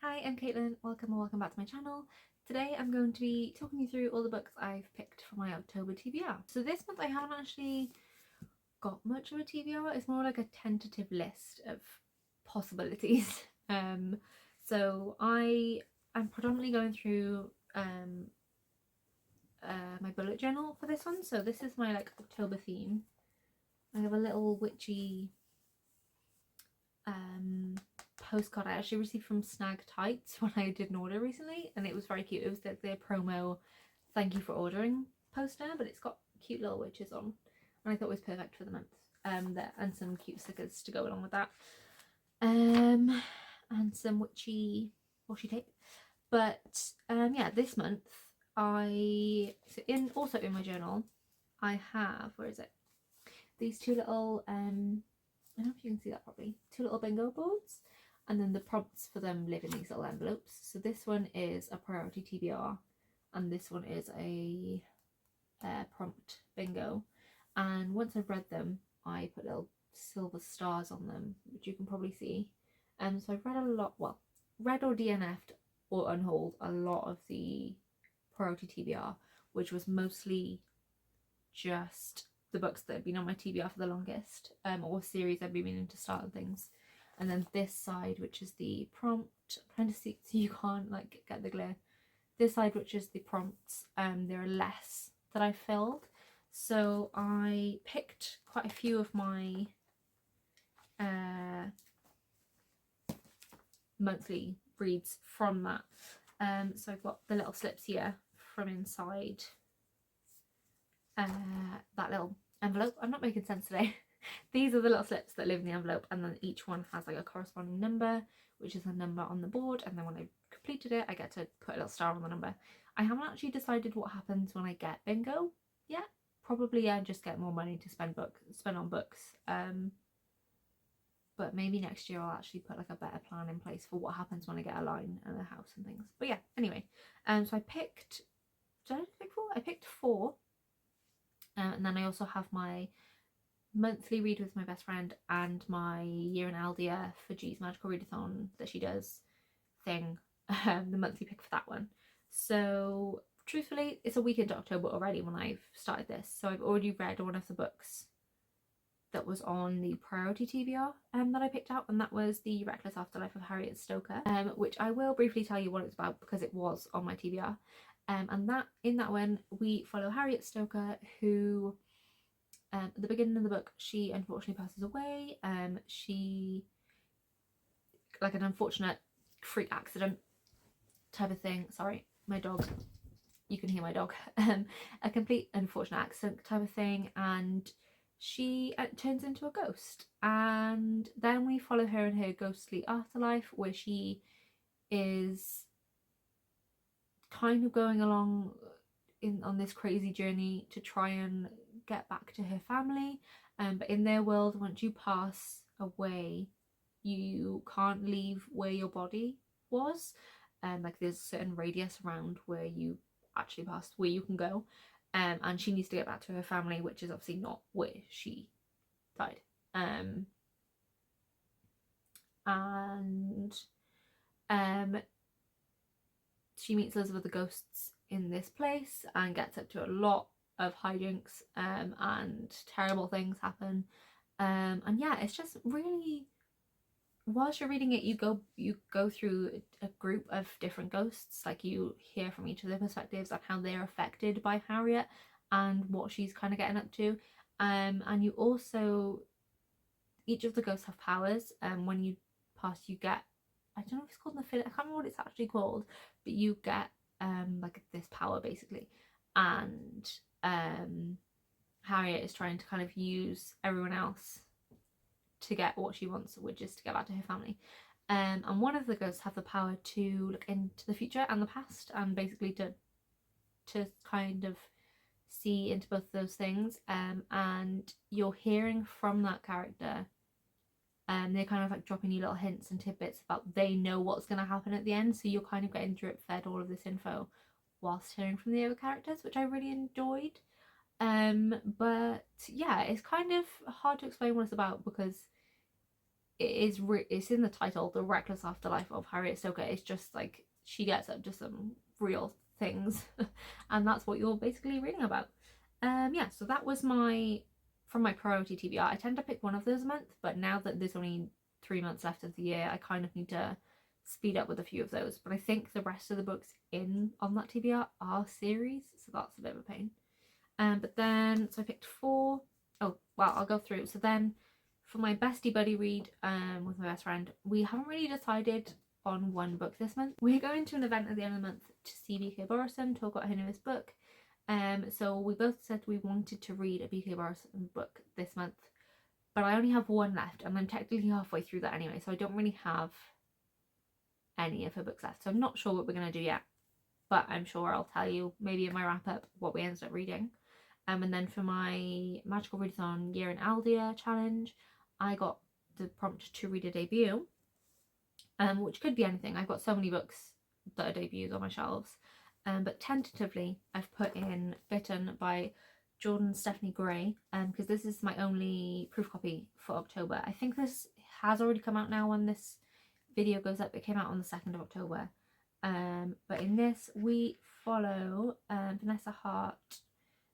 Hi, I'm Caitlin. Welcome or welcome back to my channel. Today I'm going to be talking you through all the books I've picked for my October TBR. So this month I haven't actually got much of a TBR. It's more like a tentative list of possibilities. So I am predominantly going through my bullet journal for this one. So this is my October theme. I have a little witchy postcard I actually received from Snag Tights when I did an order recently, and it was very cute. It was like their promo thank you for ordering poster, but it's got cute little witches on, and I thought it was perfect for the month. And some cute stickers to go along with that, and some witchy washi tape. But yeah, this month also in my journal I have, where is it, these two little I don't know if you can see that properly, two little bingo boards, and then the prompts for them live in these little envelopes. So this one is a priority TBR, and this one is a prompt bingo. And once I've read them, I put little silver stars on them, which you can probably see. So I've read a lot, well, read or DNF'd or unhauled a lot of the priority TBR, which was mostly just the books that had been on my TBR for the longest, or series I've been meaning to start and things. And then this side, which is the prompt, I'm trying to see so you can't get the glare. This side, which is the prompts, there are less that I filled. So I picked quite a few of my monthly reads from that. So I've got the little slips here from inside that little envelope. I'm not making sense today. These are the little slips that live in the envelope, and then each one has like a corresponding number, which is a number on the board, and then when I've completed it I get to put a little star on the number. I haven't actually decided what happens when I get bingo yet. Probably just get more money to spend on books, but maybe next year I'll actually put like a better plan in place for what happens when I get a line and a house and things. But yeah, anyway, so I picked, did I pick 4? I picked 4. And then I also have my monthly read with my best friend and my year in Aldia for G's Magical Readathon that she does thing, the monthly pick for that one. So truthfully, it's a week into October already when I've started this, so I've already read one of the books that was on the priority TBR that I picked out, and that was The Reckless Afterlife of Harriet Stoker, which I will briefly tell you what it's about because it was on my TBR. And that in that one we follow Harriet Stoker, who at the beginning of the book she unfortunately passes away. She, like an unfortunate freak accident type of thing. Sorry, my dog, you can hear my dog. A complete unfortunate accident type of thing, and she turns into a ghost, and then we follow her in her ghostly afterlife, where she is kind of going along on this crazy journey to try and get back to her family, but in their world, once you pass away you can't leave where your body was, like there's a certain radius around where you actually passed, where you can go, and she needs to get back to her family, which is obviously not where she died. And she meets loads of other ghosts in this place and gets up to a lot of hijinks, and terrible things happen, and yeah, it's just really, whilst you're reading it, you go through a group of different ghosts, like you hear from each of their perspectives and how they're affected by Harriet and what she's kind of getting up to, and you also, each of the ghosts have powers, and when you pass you get, I don't know if it's called an affinity, I can't remember what it's actually called, but you get like this power basically, and Harriet is trying to kind of use everyone else to get what she wants, which is to get back to her family. And one of the ghosts have the power to look into the future and the past, and basically to kind of see into both of those things, and you're hearing from that character, they're kind of like dropping you little hints and tidbits about they know what's going to happen at the end, so you're kind of getting drip fed all of this info whilst hearing from the other characters, which I really enjoyed. But yeah, it's kind of hard to explain what it's about because it's in the title, The Reckless Afterlife of Harriet Stoker. It's just like she gets up to some real things and that's what you're basically reading about. Yeah, so that was from my priority TBR. I tend to pick one of those a month, but now that there's only 3 months left of the year, I kind of need to speed up with a few of those. But I think the rest of the books on that TBR are series, so that's a bit of a pain. But then, so I picked 4. Oh, well, I'll go through. So then, for my bestie buddy read with my best friend, we haven't really decided on one book this month. We're going to an event at the end of the month to see BK Borison talk about her newest book. So we both said we wanted to read a BK Borison book this month, but I only have one left, and I'm technically halfway through that anyway, so I don't really have any of her books left. So I'm not sure what we're going to do yet, but I'm sure I'll tell you maybe in my wrap up what we ended up reading. And then for my Magical Readathon Year in Aldea challenge, I got the prompt to read a debut, which could be anything. I've got so many books that are debuts on my shelves. But tentatively, I've put in Bitten by Jordan Stephanie Gray, because this is my only proof copy for October. I think this has already come out now when this video goes up. It came out on the 2nd of October. But in this, we follow Vanessa Hart.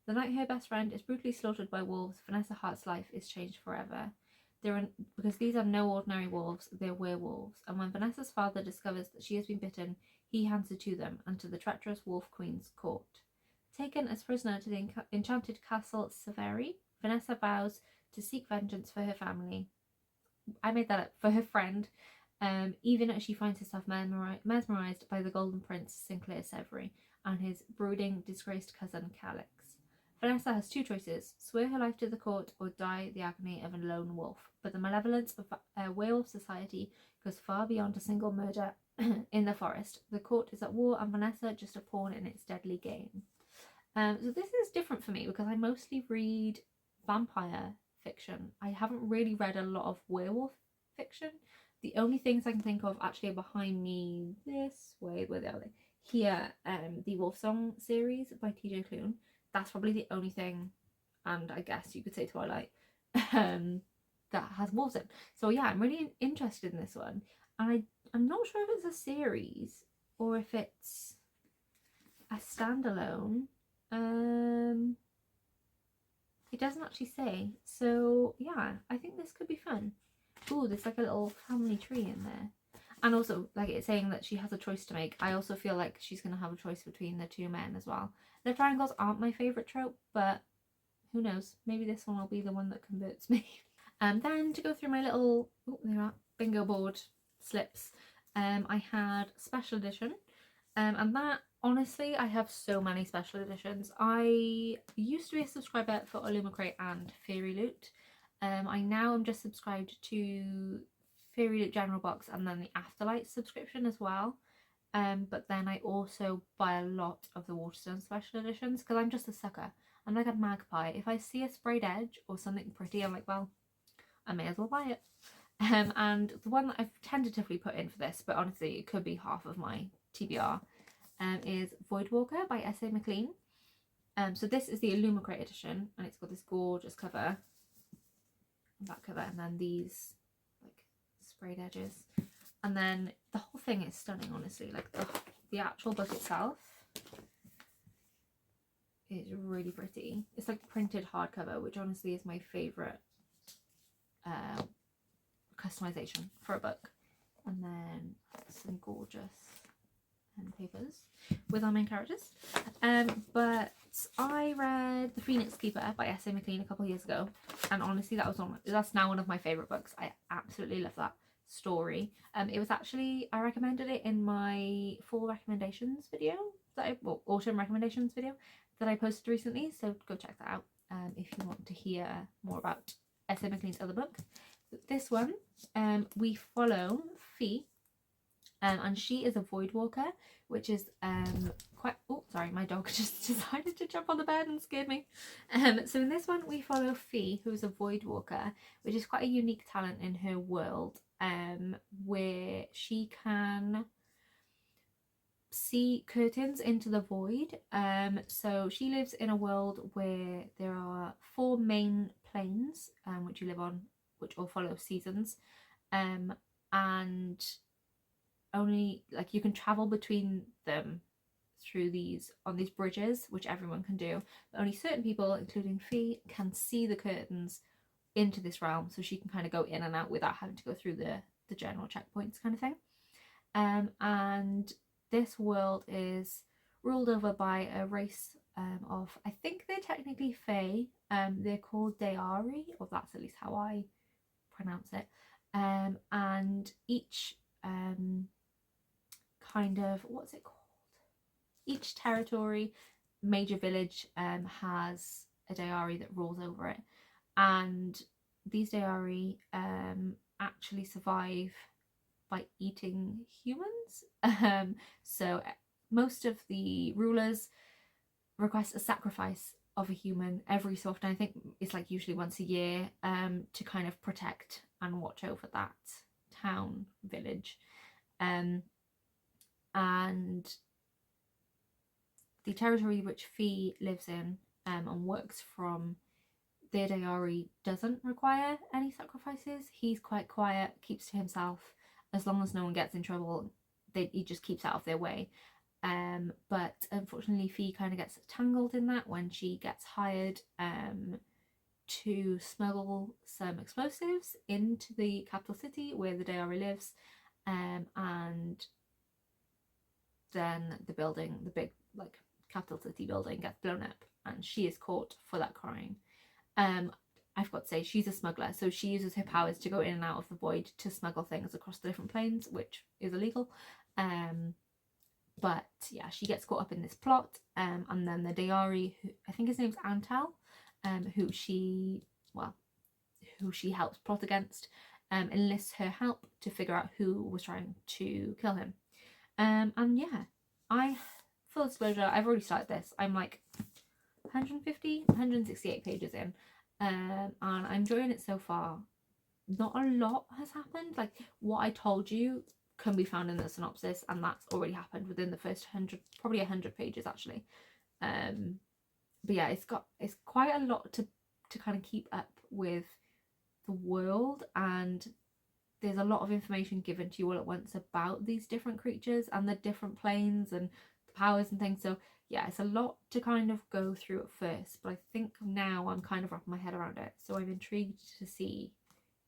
The night her best friend is brutally slaughtered by wolves, Vanessa Hart's life is changed forever. Because these are no ordinary wolves, they're werewolves. And when Vanessa's father discovers that she has been bitten, he hands her to them and to the treacherous Wolf Queen's court. Taken as prisoner to the enchanted castle Severi, Vanessa vows to seek vengeance for her family. I made that up, for her friend, even as she finds herself mesmerised by the Golden Prince Sinclair Severi and his brooding, disgraced cousin Calix. Vanessa has 2 choices: swear her life to the court or die the agony of a lone wolf. But the malevolence of werewolf society goes far beyond a single murder in the forest. The court is at war and Vanessa just a pawn in its deadly game. So this is different for me because I mostly read vampire fiction. I haven't really read a lot of werewolf fiction. The only things I can think of actually are behind me this way, where are they? Here, the Wolf Song series by TJ Klune. That's probably the only thing, and I guess you could say Twilight, that has wolves in. So yeah, I'm really interested in this one, and I'm not sure if it's a series or if it's a standalone. It doesn't actually say. So yeah, I think this could be fun. Ooh, there's like a little family tree in there. And also, like, it's saying that she has a choice to make. I also feel like she's going to have a choice between the 2 men as well. The triangles aren't my favourite trope, but who knows? Maybe this one will be the one that converts me. Then to go through my little bingo board slips, I had special edition. And that, honestly, I have so many special editions. I used to be a subscriber for Illumicrate and Fairy Loot. I now am just subscribed to Fairy Loot General Box and then the Afterlight subscription as well. But then I also buy a lot of the Waterstone special editions because I'm just a sucker. I'm like a magpie. If I see a sprayed edge or something pretty, I'm like, well, I may as well buy it. And the one that I've tentatively put in for this, but honestly it could be half of my TBR, is Voidwalker by S.A. McLean. So this is the Illumicrate edition, and it's got this gorgeous cover, back cover, and then these like sprayed edges, and then the whole thing is stunning, honestly. Like the actual book itself is really pretty. It's like printed hardcover, which honestly is my favourite customization for a book. And then some gorgeous pen papers with our main characters. But I read The Phoenix Keeper by S.A. McLean a couple of years ago, and honestly that's now one of my favourite books. I absolutely love that story. It was actually, I recommended it in my fall recommendations video, autumn recommendations video that I posted recently, so go check that out if you want to hear more about S.A. McLean's other book. This one, we follow Fee, and she is a void walker, which is quite, oh sorry, my dog just decided to jump on the bed and scared me. So in this one we follow Fee, who is a void walker, which is quite a unique talent in her world, where she can see curtains into the void. So she lives in a world where there are 4 main planes which you live on, which all follow seasons, and only like you can travel between them through these on these bridges, which everyone can do, but only certain people, including Fee, can see the curtains into this realm, so she can kind of go in and out without having to go through the general checkpoints kind of thing. And this world is ruled over by a race of, I think they're technically Fae. They're called Dayari, or that's at least how I pronounce it. And each kind of, what's it called? Each territory, major village, has a Dayari that rules over it, and these Dayari actually survive by eating humans. So most of the rulers request a sacrifice of a human every so often. I think it's like usually once a year, to kind of protect and watch over that town, village. And the territory which Fee lives in and works from, their Dayari doesn't require any sacrifices. He's quite quiet, keeps to himself. As long as no one gets in trouble, he just keeps out of their way. But unfortunately, Fee kind of gets tangled in that when she gets hired to smuggle some explosives into the capital city where the Dayari lives, and then the building, the big like capital city building, gets blown up, and she is caught for that crime. I forgot to say, she's a smuggler, so she uses her powers to go in and out of the void to smuggle things across the different planes, which is illegal. But yeah, she gets caught up in this plot, and then the Dayari, who I think his name's Antel, who she helps plot against, enlists her help to figure out who was trying to kill him. And yeah, full disclosure, I've already started this. I'm like 168 pages in, and I'm enjoying it so far. Not a lot has happened. Like, what I told you can be found in the synopsis, and that's already happened within the first 100, probably 100 pages actually. But yeah, it's quite a lot to kind of keep up with the world, and there's a lot of information given to you all at once about these different creatures and the different planes and the powers and things. So yeah, it's a lot to kind of go through at first, but I think now I'm kind of wrapping my head around it, so I'm intrigued to see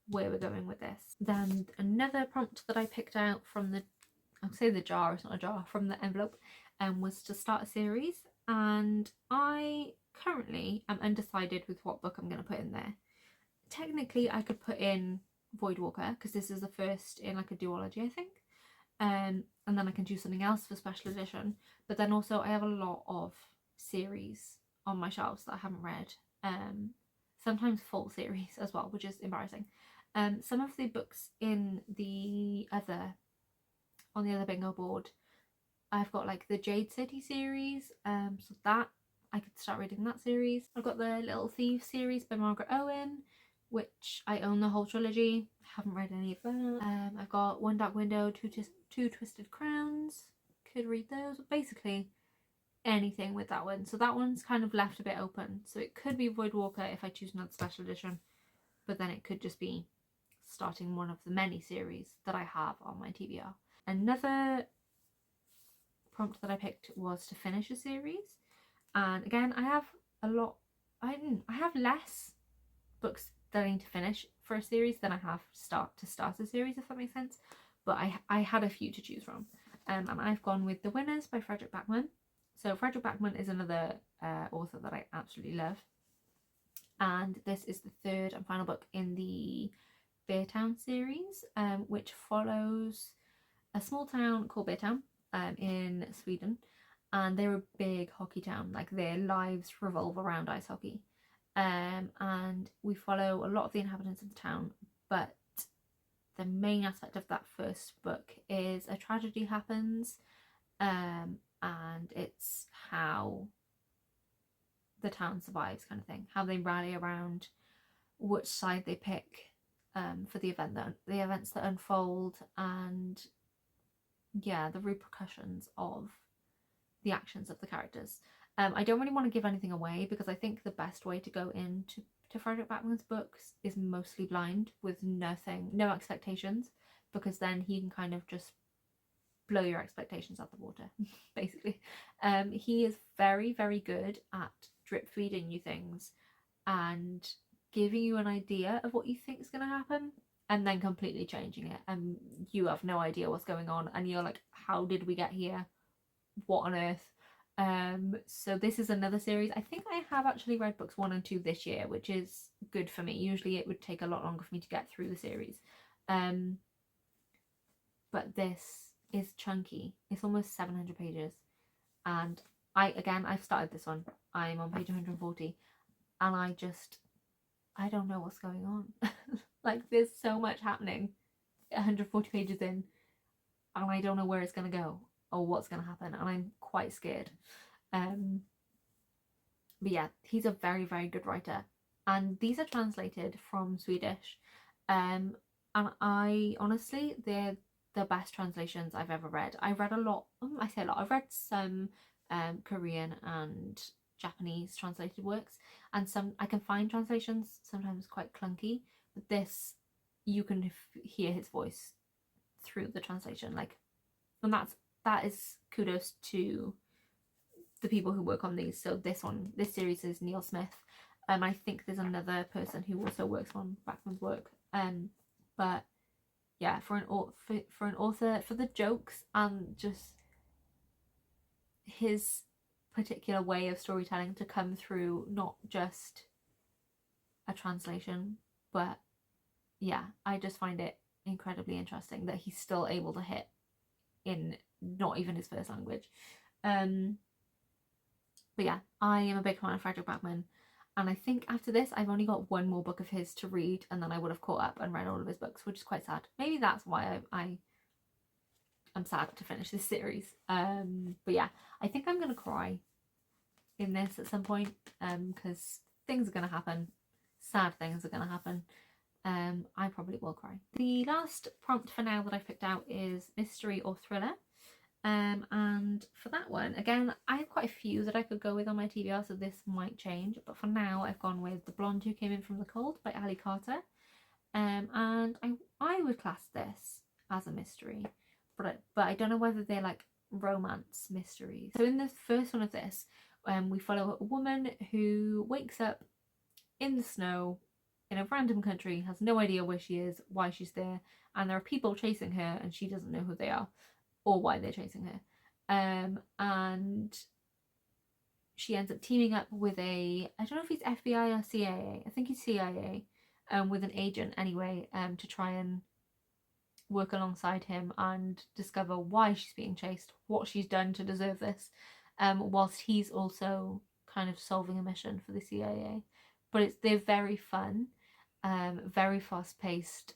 where we're going with this. Then another prompt that I picked out from the, I'll say the jar, it's not a jar, from the envelope, was to start a series, and I currently am undecided with what book I'm going to put in there. Technically I could put in Voidwalker, because this is the first in like a duology, I think, and then I can do something else for special edition. But then also I have a lot of series on my shelves that I haven't read, sometimes full series as well, which is embarrassing. Some of the books in the other, on the other bingo board, I've got like the Jade City series, so that I could start reading that series. I've got the Little Thieves series by Margaret Owen, which I own the whole trilogy. Haven't read any of that. I've got One Dark Window, Two Twisted Crowns. Could read those. Basically anything with that one. So that one's kind of left a bit open. So it could be Voidwalker if I choose another special edition, but then it could just be starting one of the many series that I have on my TBR. Another prompt that I picked was to finish a series, and again I have a lot. I have less books that I need to finish for a series than I have to start a series, if that makes sense. But I had a few to choose from, and I've gone with The Winners by Frederick Backman. So Frederick Backman is another author that I absolutely love, and this is the third and final book in the Beartown series, which follows a small town called Beartown in Sweden, and they're a big hockey town. Like, their lives revolve around ice hockey. And we follow a lot of the inhabitants of the town, but the main aspect of that first book is a tragedy happens, and it's how the town survives, kind of thing, how they rally around, which side they pick for the events that unfold, and yeah, the repercussions of the actions of the characters. I don't really want to give anything away, because I think the best way to go into to Frederick Backman's books is mostly blind, with no expectations, because then he can kind of just blow your expectations out the water, basically. He is very, very good at drip feeding you things and giving you an idea of what you think is going to happen, and then completely changing it, and you have no idea what's going on, and you're like, how did we get here? What on earth? So this is another series. I think I have actually read books 1 and 2 this year, which is good for me. Usually it would take a lot longer for me to get through the series. But this is chunky. It's almost 700 pages. And I've started this one. I'm on page 140, and I don't know what's going on. Like, there's so much happening 140 pages in, and I don't know where it's going to go or what's going to happen, and I'm quite scared. But yeah, he's a very, very good writer, and these are translated from Swedish, and I honestly, they're the best translations I've ever read. I read a lot. I say a lot. I've read some Korean and Japanese translated works, and some I can find translations sometimes quite clunky, but this, you can hear his voice through the translation, like, and that is kudos to the people who work on these. So this series is Neil Smith. I think there's another person who also works on Backman's work. But yeah, for an author, for the jokes and just his particular way of storytelling to come through, not just a translation, but yeah, I just find it incredibly interesting that he's still able to hit in not even his first language. But yeah, I am a big fan of Frederick Backman, and I think after this I've only got one more book of his to read, and then I would have caught up and read all of his books, which is quite sad. Maybe that's why I'm sad to finish this series. But yeah, I think I'm gonna cry in this at some point, because things are gonna happen, sad things are gonna happen. I probably will cry. The last prompt for now that I've picked out is mystery or thriller. And for that one, again, I have quite a few that I could go with on my TBR, so this might change, but for now I've gone with The Blonde Who Came In From the Cold by Ali Carter. And I would class this as a mystery, but I don't know whether they're like romance mysteries. So in the first one of this, we follow a woman who wakes up in the snow in a random country, has no idea where she is, why she's there, and there are people chasing her, and she doesn't know who they are or why they're chasing her. And she ends up teaming up with I don't know if he's FBI or CIA, I think he's CIA, with an agent anyway, to try and work alongside him and discover why she's being chased, what she's done to deserve this, whilst he's also kind of solving a mission for the CIA. But they're very fun, very fast paced,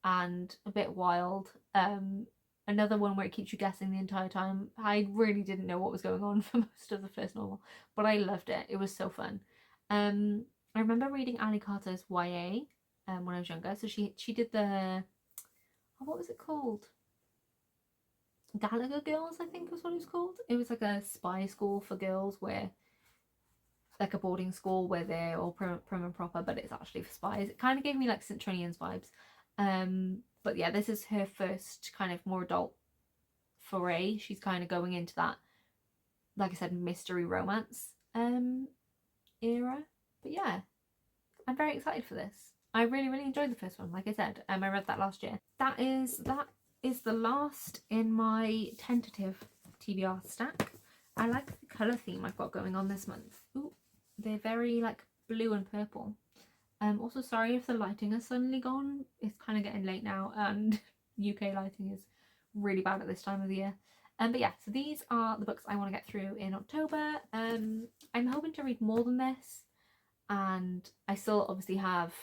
and a bit wild. Another one where it keeps you guessing the entire time. I really didn't know what was going on for most of the first novel, but I loved it. It was so fun. I remember reading Ali Carter's YA when I was younger. So she did the, what was it called? Gallagher Girls, I think was what it was called. It was like a spy school for girls, where like a boarding school where they're all prim and proper, but it's actually for spies. It kind of gave me like St. Trinian's vibes. But yeah, this is her first kind of more adult foray. She's kind of going into that, like I said, mystery romance era. But yeah, I'm very excited for this. I really, really enjoyed the first one. Like I said, I read that last year. That is the last in my tentative TBR stack. I like the colour theme I've got going on this month. Ooh, they're very like blue and purple. Also sorry if the lighting has suddenly gone. It's kind of getting late now, and UK lighting is really bad at this time of the year. But yeah, so these are the books I want to get through in October. I'm hoping to read more than this, and I still obviously have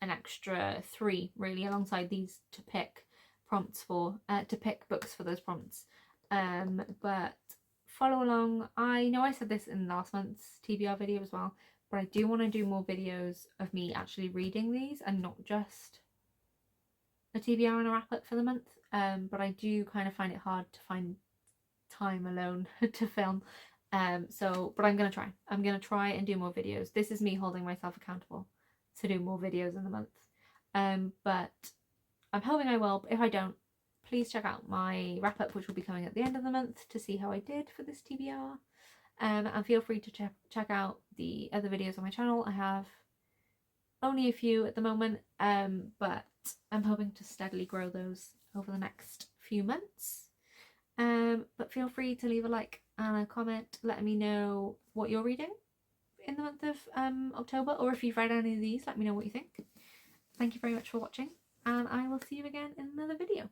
an extra 3 really alongside these to pick prompts for, to pick books for those prompts. But follow along. I know I said this in last month's TBR video as well, but I do want to do more videos of me actually reading these and not just a TBR and a wrap up for the month. But I do kind of find it hard to find time alone to film. But I'm gonna try and do more videos. This is me holding myself accountable to do more videos in the month. But I'm hoping I will. If I don't, please check out my wrap up, which will be coming at the end of the month, to see how I did for this TBR. And feel free to check out the other videos on my channel. I have only a few at the moment, but I'm hoping to steadily grow those over the next few months. But feel free to leave a like and a comment letting me know what you're reading in the month of October, or if you've read any of these, let me know what you think. Thank you very much for watching, and I will see you again in another video.